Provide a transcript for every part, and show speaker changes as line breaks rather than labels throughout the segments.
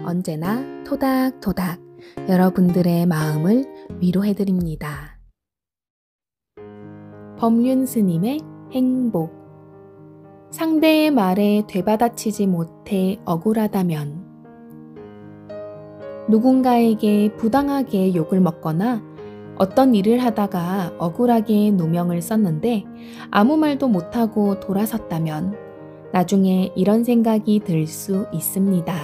언제나 토닥토닥 여러분들의 마음을 위로해드립니다. 법륜스님의 행복. 상대의 말에 되받아치지 못해 억울하다면 누군가에게 부당하게 욕을 먹거나 어떤 일을 하다가 억울하게 누명을 썼는데 아무 말도 못하고 돌아섰다면 나중에 이런 생각이 들 수 있습니다.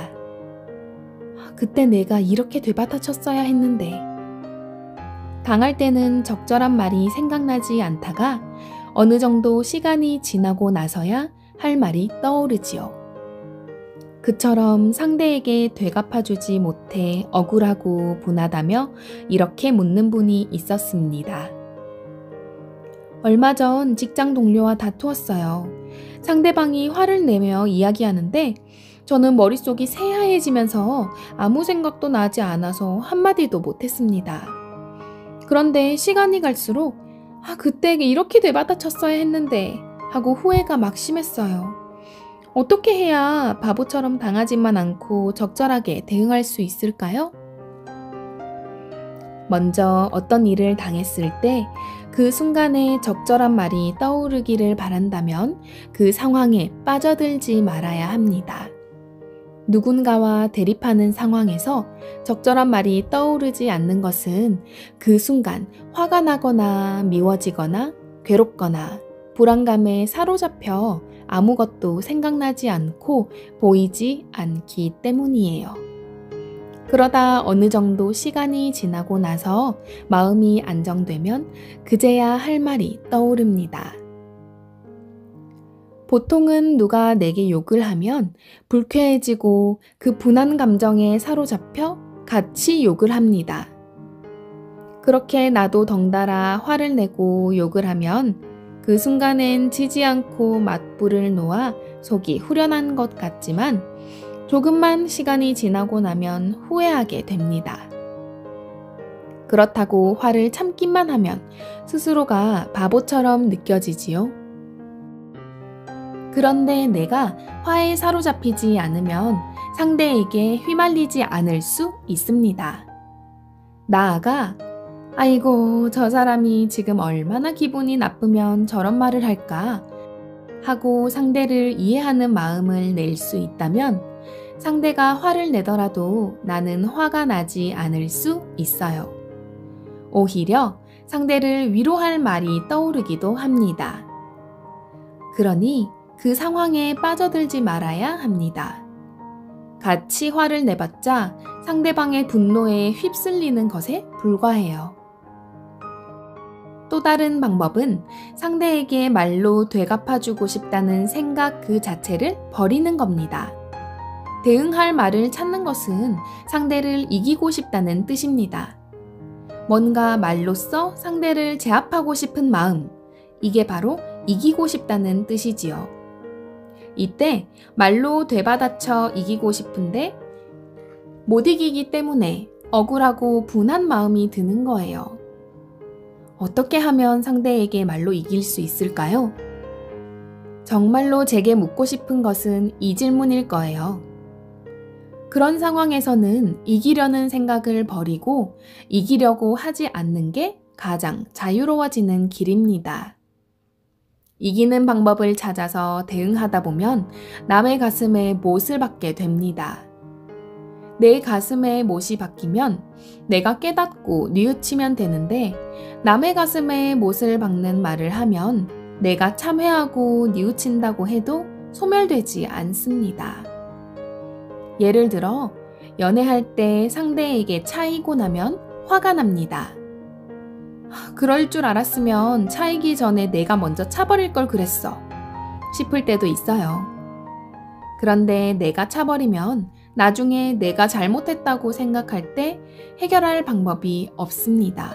그때 내가 이렇게 되받아쳤어야 했는데. 당할 때는 적절한 말이 생각나지 않다가 어느 정도 시간이 지나고 나서야 할 말이 떠오르지요. 그처럼 상대에게 되갚아주지 못해 억울하고 분하다며 이렇게 묻는 분이 있었습니다. 얼마 전 직장 동료와 다투었어요. 상대방이 화를 내며 이야기하는데 저는 머릿속이 새하얘지면서 아무 생각도 나지 않아서 한마디도 못했습니다. 그런데 시간이 갈수록 그때 이렇게 되받아쳤어야 했는데 하고 후회가 막심했어요. 어떻게 해야 바보처럼 당하지만 않고 적절하게 대응할 수 있을까요? 먼저 어떤 일을 당했을 때 그 순간에 적절한 말이 떠오르기를 바란다면 그 상황에 빠져들지 말아야 합니다. 누군가와 대립하는 상황에서 적절한 말이 떠오르지 않는 것은 그 순간 화가 나거나 미워지거나 괴롭거나 불안감에 사로잡혀 아무것도 생각나지 않고 보이지 않기 때문이에요. 그러다 어느 정도 시간이 지나고 나서 마음이 안정되면 그제야 할 말이 떠오릅니다. 보통은 누가 내게 욕을 하면 불쾌해지고 그 분한 감정에 사로잡혀 같이 욕을 합니다. 그렇게 나도 덩달아 화를 내고 욕을 하면 그 순간엔 지지 않고 맞불을 놓아 속이 후련한 것 같지만 조금만 시간이 지나고 나면 후회하게 됩니다. 그렇다고 화를 참기만 하면 스스로가 바보처럼 느껴지지요. 그런데 내가 화에 사로잡히지 않으면 상대에게 휘말리지 않을 수 있습니다. 나아가 아이고 저 사람이 지금 얼마나 기분이 나쁘면 저런 말을 할까 하고 상대를 이해하는 마음을 낼 수 있다면 상대가 화를 내더라도 나는 화가 나지 않을 수 있어요. 오히려 상대를 위로할 말이 떠오르기도 합니다. 그러니 그 상황에 빠져들지 말아야 합니다. 같이 화를 내봤자 상대방의 분노에 휩쓸리는 것에 불과해요. 또 다른 방법은 상대에게 말로 되갚아주고 싶다는 생각 그 자체를 버리는 겁니다. 대응할 말을 찾는 것은 상대를 이기고 싶다는 뜻입니다. 뭔가 말로써 상대를 제압하고 싶은 마음, 이게 바로 이기고 싶다는 뜻이지요. 이때 말로 되받아쳐 이기고 싶은데 못 이기기 때문에 억울하고 분한 마음이 드는 거예요. 어떻게 하면 상대에게 말로 이길 수 있을까요? 정말로 제게 묻고 싶은 것은 이 질문일 거예요. 그런 상황에서는 이기려는 생각을 버리고 이기려고 하지 않는 게 가장 자유로워지는 길입니다. 이기는 방법을 찾아서 대응하다 보면 남의 가슴에 못을 박게 됩니다. 내 가슴에 못이 박히면 내가 깨닫고 뉘우치면 되는데 남의 가슴에 못을 박는 말을 하면 내가 참회하고 뉘우친다고 해도 소멸되지 않습니다. 예를 들어 연애할 때 상대에게 차이고 나면 화가 납니다. 그럴 줄 알았으면 차이기 전에 내가 먼저 차버릴 걸 그랬어 싶을 때도 있어요. 그런데 내가 차버리면 나중에 내가 잘못했다고 생각할 때 해결할 방법이 없습니다.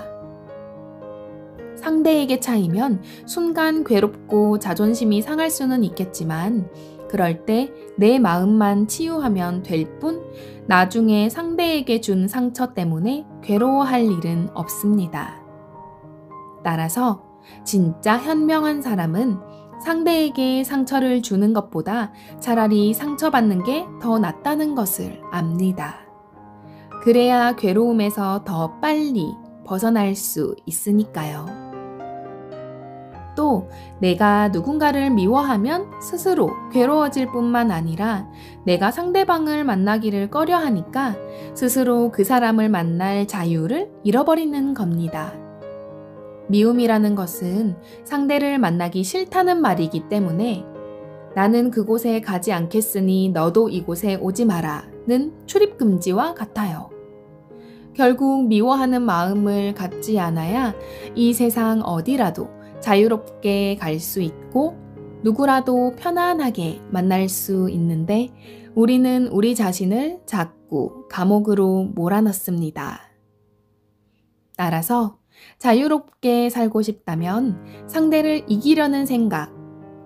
상대에게 차이면 순간 괴롭고 자존심이 상할 수는 있겠지만 그럴 때 내 마음만 치유하면 될 뿐 나중에 상대에게 준 상처 때문에 괴로워할 일은 없습니다. 따라서 진짜 현명한 사람은 상대에게 상처를 주는 것보다 차라리 상처받는 게 더 낫다는 것을 압니다. 그래야 괴로움에서 더 빨리 벗어날 수 있으니까요. 또 내가 누군가를 미워하면 스스로 괴로워질 뿐만 아니라 내가 상대방을 만나기를 꺼려하니까 스스로 그 사람을 만날 자유를 잃어버리는 겁니다. 미움이라는 것은 상대를 만나기 싫다는 말이기 때문에 나는 그곳에 가지 않겠으니 너도 이곳에 오지 마라는 출입금지와 같아요. 결국 미워하는 마음을 갖지 않아야 이 세상 어디라도 자유롭게 갈 수 있고 누구라도 편안하게 만날 수 있는데 우리는 우리 자신을 자꾸 감옥으로 몰아넣습니다. 따라서 자유롭게 살고 싶다면 상대를 이기려는 생각,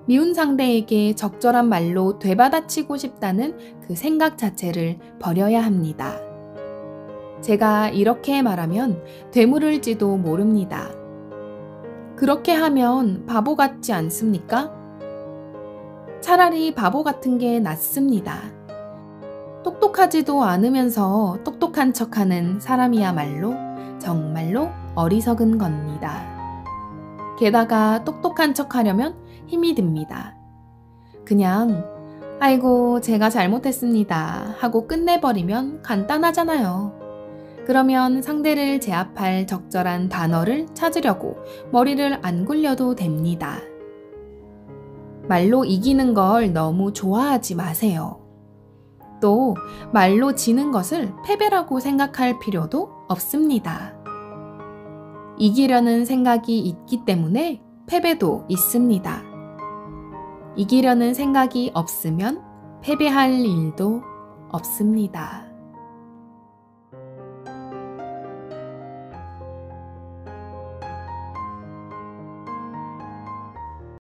미운 상대에게 적절한 말로 되받아치고 싶다는 그 생각 자체를 버려야 합니다. 제가 이렇게 말하면 되물을지도 모릅니다. 그렇게 하면 바보 같지 않습니까? 차라리 바보 같은 게 낫습니다. 똑똑하지도 않으면서 똑똑한 척하는 사람이야말로 정말로 어리석은 겁니다. 게다가 똑똑한 척하려면 힘이 듭니다. 그냥 아이고 제가 잘못했습니다 하고 끝내버리면 간단하잖아요. 그러면 상대를 제압할 적절한 단어를 찾으려고 머리를 안 굴려도 됩니다. 말로 이기는 걸 너무 좋아하지 마세요. 또 말로 지는 것을 패배라고 생각할 필요도 없습니다. 이기려는 생각이 있기 때문에 패배도 있습니다. 이기려는 생각이 없으면 패배할 일도 없습니다.